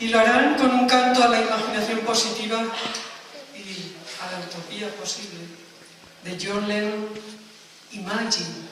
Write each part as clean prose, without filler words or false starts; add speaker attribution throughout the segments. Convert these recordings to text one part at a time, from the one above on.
Speaker 1: Y lo harán con un canto a la imaginación positiva y a la utopía posible de John Lennon, Imagine.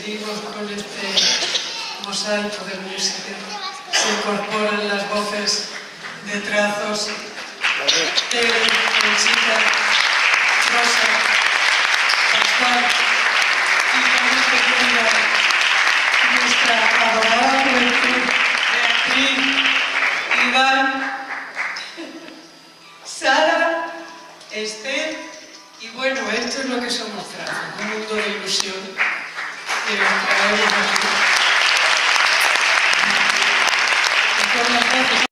Speaker 1: seguimos con este mosaico de música. Se incorporan las voces de trazos de Conchita, Rosa, Pascual y también pequeña nuestra adorada juventud, Beatriz, Iván, Sara, Esther, y bueno, esto es lo que somos trazos, un mundo de ilusión que nos traemos aquí. Y con las voces